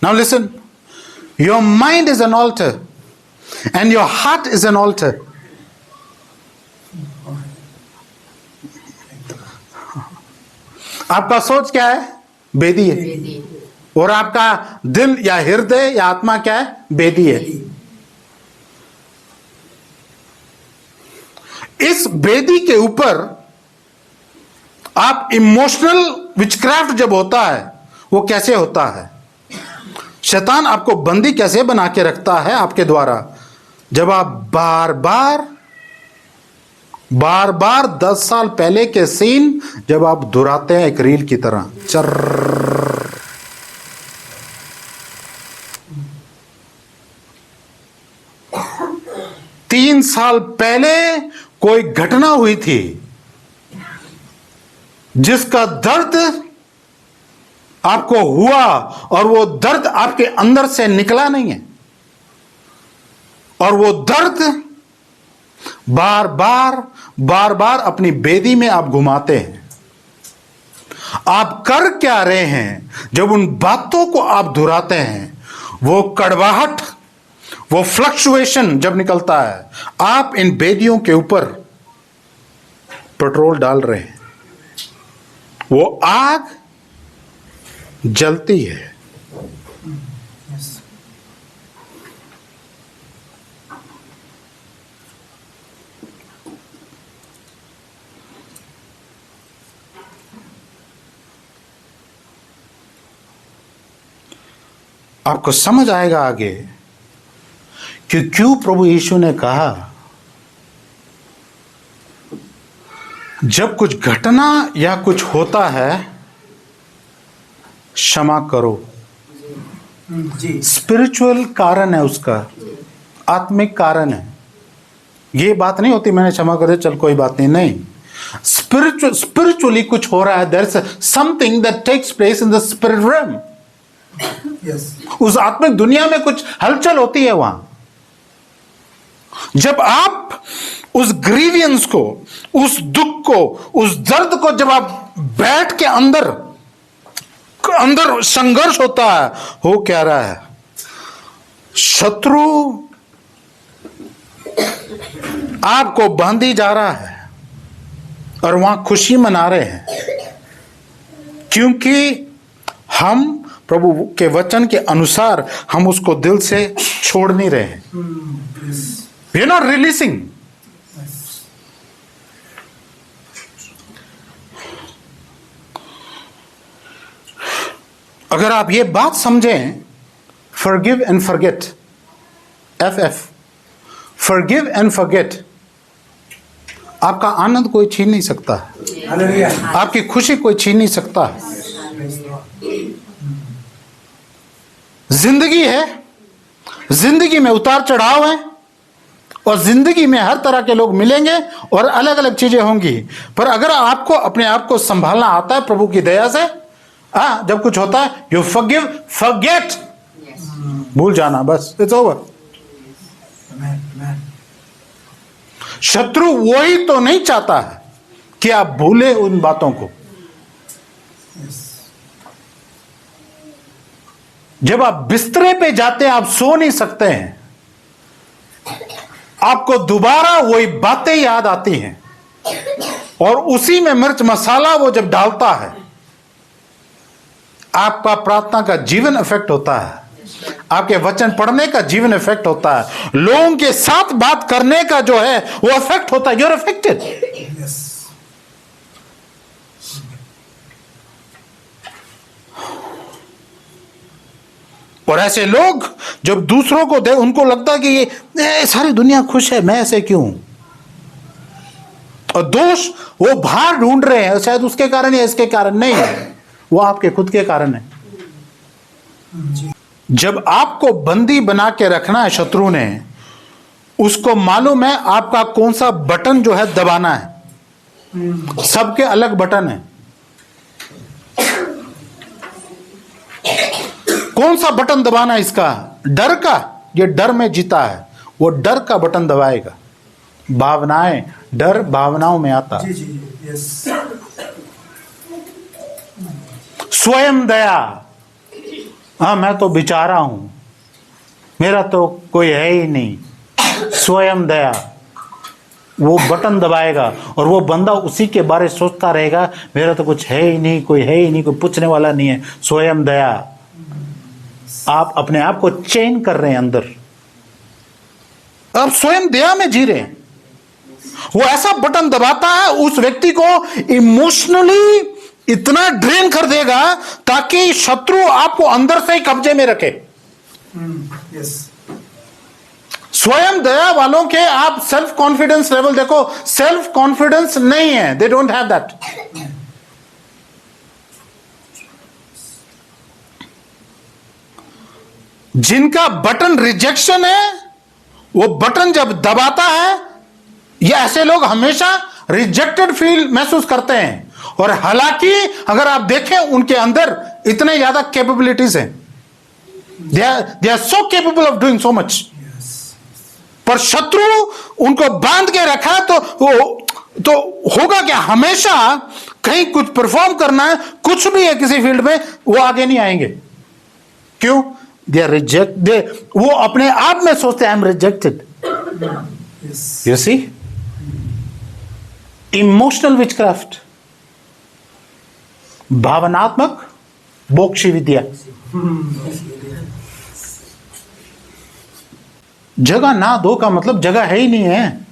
Now listen, your mind is an altar and your heart is an altar. आपका सोच क्या है? वेदी है। और आपका दिल या हृदय या आत्मा क्या है? वेदी है। इस वेदी के ऊपर आप इमोशनल विचक्राफ्ट जब होता है, वो कैसे होता है? शैतान आपको बंदी कैसे बना के रखता है आपके द्वारा? जब आप बार बार 10 साल पहले के सीन जब आप दोहराते हैं एक रील की तरह, चर्र। 3 साल पहले कोई घटना हुई थी जिसका दर्द आपको हुआ और वो दर्द आपके अंदर से निकला नहीं है, और वो दर्द बार बार अपनी बेदी में आप घुमाते हैं। आप कर क्या रहे हैं जब उन बातों को आप दोहराते हैं? वो कड़वाहट, वो फ्लक्चुएशन जब निकलता है, आप इन बेदियों के ऊपर पेट्रोल डाल रहे हैं, वो आग जलती है। आपको समझ आएगा आगे कि क्यों प्रभु यीशु ने कहा जब कुछ घटना या कुछ होता है क्षमा करो। स्पिरिचुअल कारण है उसका, आत्मिक कारण है। ये बात नहीं होती मैंने क्षमा कर दिया चल कोई बात नहीं, नहीं। स्पिरिचुअली कुछ हो रहा है। There is something that takes place in the spirit realm। उस आत्मिक दुनिया में कुछ हलचल होती है वहां। जब आप उस ग्रीवियंस को, उस दुख को, उस दर्द को जब आप बैठ के अंदर संघर्ष होता है, हो क्या रहा है? शत्रु आपको बांधी जा रहा है और वहां खुशी मना रहे हैं, क्योंकि हम प्रभु के वचन के अनुसार हम उसको दिल से छोड़ नहीं रहे हैं। We are not releasing. अगर आप ये बात समझें, forgive and forget, FF, forgive and forget, आपका आनंद कोई छीन नहीं सकता है, आपकी खुशी कोई छीन नहीं सकता है। जिंदगी है, जिंदगी में उतार चढ़ाव है, और जिंदगी में हर तरह के लोग मिलेंगे और अलग अलग चीजें होंगी। पर अगर आपको अपने आप को संभालना आता है प्रभु की दया से, जब कुछ होता है यू फॉरगिव, फॉरगेट, भूल जाना, बस, इट्स ओवर। शत्रु वही तो नहीं चाहता है कि आप भूले उन बातों को। जब आप बिस्तरे पे जाते हैं, आप सो नहीं सकते हैं, आपको दोबारा वही बातें याद आती हैं, और उसी में मिर्च मसाला वो जब डालता है, आपका प्रार्थना का जीवन इफेक्ट होता है, आपके वचन पढ़ने का जीवन इफेक्ट होता है, लोगों के साथ बात करने का जो है वो इफेक्ट होता है। You are affected. और ऐसे लोग जब दूसरों को दे, उनको लगता है कि ये सारी दुनिया खुश है, मैं ऐसे क्यों? और दोष वो बाहर ढूंढ रहे हैं, शायद उसके कारण या इसके कारण नहीं है, वो आपके खुद के कारण है। जब आपको बंदी बना के रखना है शत्रु ने, उसको मालूम है आपका कौन सा बटन जो है दबाना है। सबके अलग बटन है। कौन सा बटन दबाना है इसका? डर का। ये डर में जीता है, वो डर का बटन दबाएगा। भावनाएं, डर भावनाओं में आता है। स्वयं दया, हाँ मैं तो बेचारा हूं, मेरा तो कोई है ही नहीं, स्वयं दया, वो बटन दबाएगा और वो बंदा उसी के बारे सोचता रहेगा, मेरा तो कुछ है ही नहीं, कोई है ही नहीं, कोई पूछने वाला नहीं है, स्वयं दया। आप अपने आप को चेन कर रहे हैं अंदर, आप स्वयं दया में जी रहे हैं। वो ऐसा बटन दबाता है उस व्यक्ति को इमोशनली इतना ड्रेन कर देगा ताकि शत्रु आपको अंदर से ही कब्जे में रखे। स्वयं दया वालों के आप सेल्फ कॉन्फिडेंस लेवल देखो, सेल्फ कॉन्फिडेंस नहीं है, दे डोंट हैव दैट। जिनका बटन रिजेक्शन है, वो बटन जब दबाता है, ये ऐसे लोग हमेशा रिजेक्टेड फील महसूस करते हैं। और हालांकि अगर आप देखें उनके अंदर इतने ज्यादा कैपेबिलिटीज हैं, they are so capable of doing so much, पर शत्रु उनको बांध के रखा तो होगा क्या, हमेशा कहीं कुछ परफॉर्म करना है, कुछ भी है किसी फील्ड में, वो आगे नहीं आएंगे। क्यों? दे आर रिजेक्ट, वो अपने आप में सोचते हैं I am rejected. You see, emotional witchcraft, भावनात्मक मोक्ष विद्या। जगह ना दो का मतलब जगह है ही नहीं है।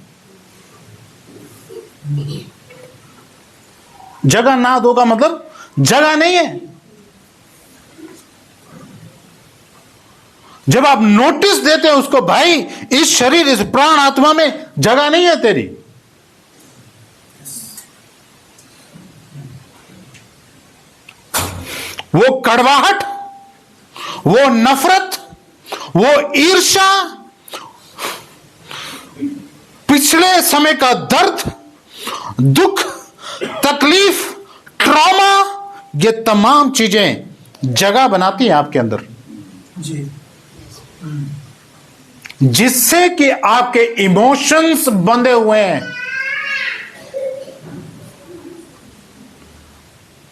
जगह ना दो का मतलब जगह नहीं है। जब आप नोटिस देते हैं उसको, भाई इस शरीर, इस प्राण आत्मा में जगह नहीं है तेरी, वो कड़वाहट, वो नफरत, वो ईर्ष्या, पिछले समय का दर्द, दुख, तकलीफ, ट्रॉमा, ये तमाम चीजें जगह बनाती हैं आपके अंदर जी, जिससे कि आपके इमोशंस बंधे हुए हैं।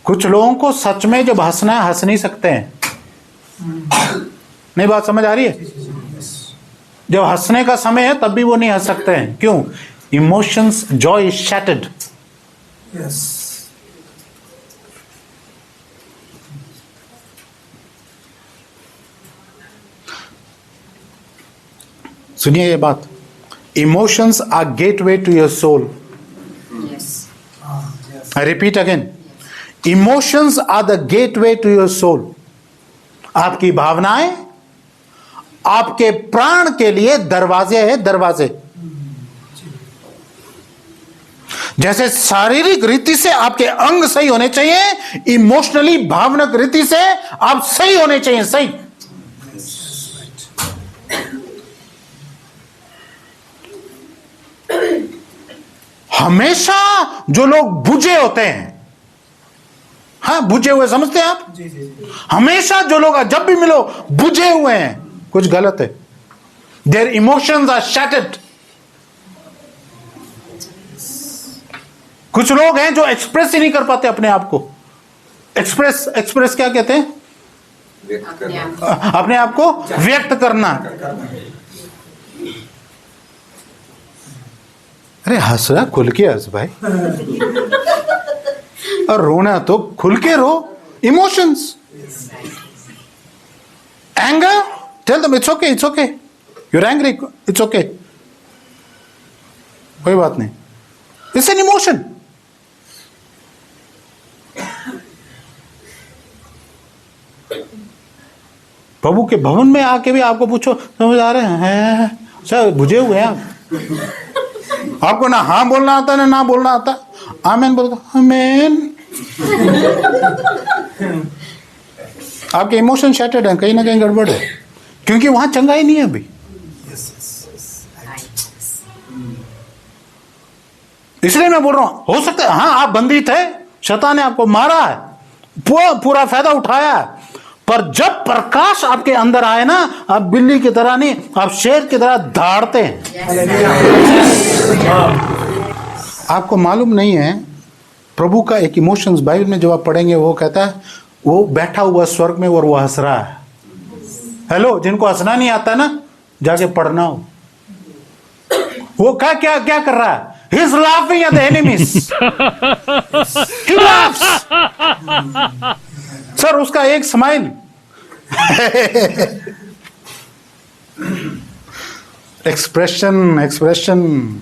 कुछ लोगों को सच में जब हंसना है, हंस नहीं सकते हैं। नहीं, बात समझ आ रही है? जब हंसने का समय है तब भी वो नहीं हंस सकते हैं। क्यों? Emotions, joy is shattered. सुनिए ये बात, emotions are gateway to your soul. I repeat again, emotions are the gateway to your soul. आपकी भावनाएं आपके प्राण के लिए दरवाजे हैं, दरवाजे। जैसे शारीरिक रीति से आपके अंग सही होने चाहिए, इमोशनली भावनात्मक रीति से आप सही होने चाहिए, सही। हमेशा जो लोग बुझे होते हैं, हाँ बुझे हुए समझते हैं आप? हमेशा जो लोग जब भी मिलो बुझे हुए हैं, कुछ गलत है। Their emotions are shattered. कुछ लोग हैं जो एक्सप्रेस ही नहीं कर पाते अपने आप को। एक्सप्रेस क्या कहते हैं? अपने आप को व्यक्त करना। अरे हंस रहा, खुल के हंस भाई। और रोना तो खुल के रो। Emotions, anger, tell them it's okay, it's okay, you are angry, it's okay, कोई बात नहीं, इट्स एन इमोशन। प्रभु के भवन में आके भी आपको पूछो, समझ आ रहे हैं? सर बुझे हुए हैं आप। आपको ना हाँ बोलना आता ना बोलना आता। आमेन बोलता, आमेन। आपके इमोशन शैटर्ड हैं, कहीं ना कहीं गड़बड़ है, क्योंकि वहां चंगाई नहीं है अभी। इसलिए मैं बोल रहा हूं, हो सकता है हाँ आप बंदी थे, शैतान ने आपको मारा है, पूरा फायदा उठाया है, पर जब प्रकाश आपके अंदर आए ना, आप बिल्ली की तरह नहीं, आप शेर की तरह दहाड़ते हैं। आपको मालूम नहीं है, प्रभु का एक इमोशंस बाइबल में जब आप पढ़ेंगे, वो कहता है वो बैठा हुआ स्वर्ग में और वो हंस रहा है। हेलो, जिनको हंसना नहीं आता ना, जाके पढ़ना हो। वो क्या क्या क्या कर रहा है? He is laughing at the enemies. He laughs. Sir, उसका एक स्माइल, एक्सप्रेशन।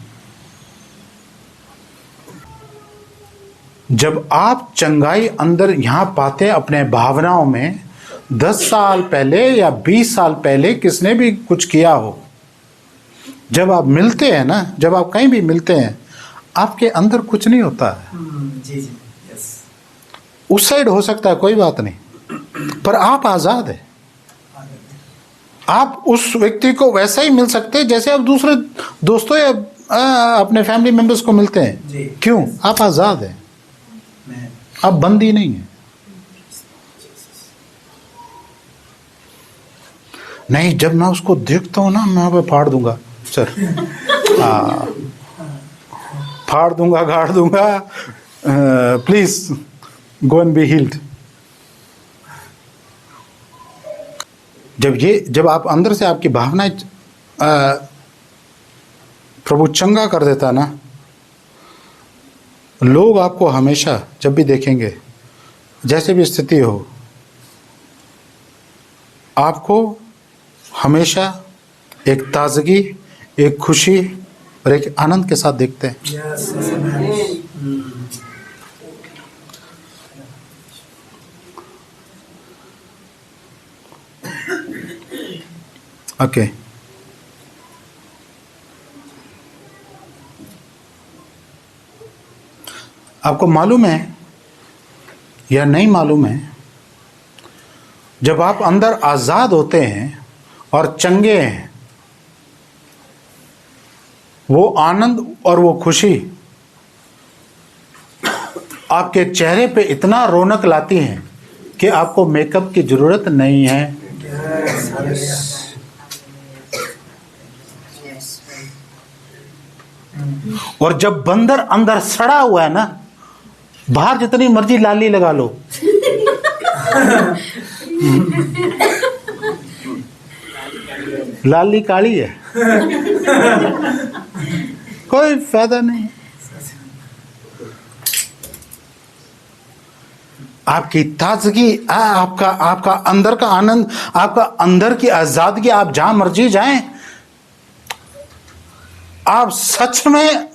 जब आप चंगाई अंदर यहां पाते अपने भावनाओं में, 10 साल पहले या 20 साल पहले किसने भी कुछ किया हो, जब आप मिलते हैं ना, जब आप कहीं भी मिलते हैं, आपके अंदर कुछ नहीं होता है। जी जी, यस। उस साइड हो सकता है, कोई बात नहीं, पर आप आजाद है। आप उस व्यक्ति को वैसा ही मिल सकते हैं जैसे आप दूसरे दोस्तों या अपने फैमिली मेंबर्स को मिलते हैं। क्यों? आप आजाद हैं, आप बंदी नहीं है। नहीं, जब मैं उसको देखता हूं ना, मैं फाड़ दूंगा सर, फाड़ दूंगा, गाड़ दूंगा। Please go and be healed. जब आप अंदर से आपकी भावनाएं प्रभु चंगा कर देता ना, लोग आपको हमेशा जब भी देखेंगे, जैसे भी स्थिति हो, आपको हमेशा एक ताजगी, एक खुशी और एक आनंद के साथ देखते हैं। ओके, आपको मालूम है या नहीं मालूम है, जब आप अंदर आजाद होते हैं और चंगे हैं, वो आनंद और वो खुशी आपके चेहरे पे इतना रौनक लाती है कि आपको मेकअप की जरूरत नहीं है। और जब बंदर अंदर सड़ा हुआ है ना, बाहर जितनी मर्जी लाली लगा लो, लाली काली है, कोई फायदा नहीं। आपकी ताजगी, आपका अंदर का आनंद, आपका अंदर की आजादगी, आप जहां मर्जी जाएं, आप सच में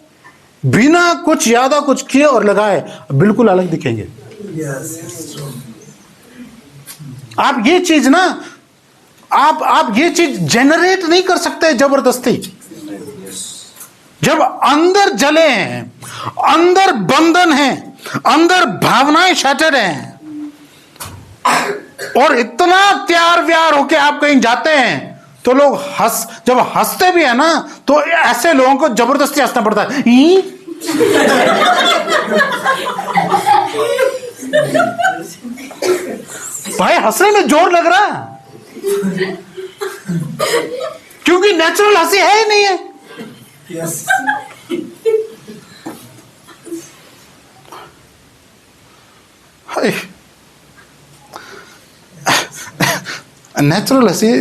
बिना कुछ ज्यादा कुछ किए और लगाए बिल्कुल अलग दिखेंगे। आप ये चीज ना, आप ये चीज जनरेट नहीं कर सकते जबरदस्ती। जब अंदर जले हैं, अंदर बंधन है, अंदर भावनाएं शटर हैं, और इतना तैयार व्यार होके आप कहीं जाते हैं, तो लोग जब हंसते भी है ना, तो ऐसे लोगों को जबरदस्ती हंसना पड़ता है। भाई, हंसने में जोर लग रहा है, क्योंकि नेचुरल हंसी है ही नहीं है। नेचुरल हंसी,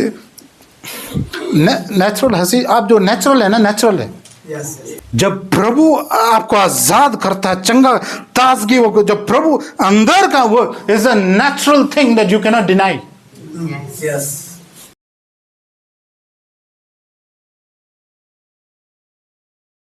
नेचुरल हंसी, आप जो नेचुरल है ना, नेचुरल है। जब प्रभु आपको आजाद करता है, चंगा ताजगी, वो जब प्रभु अंदर का, वो is a natural thing that you can not deny.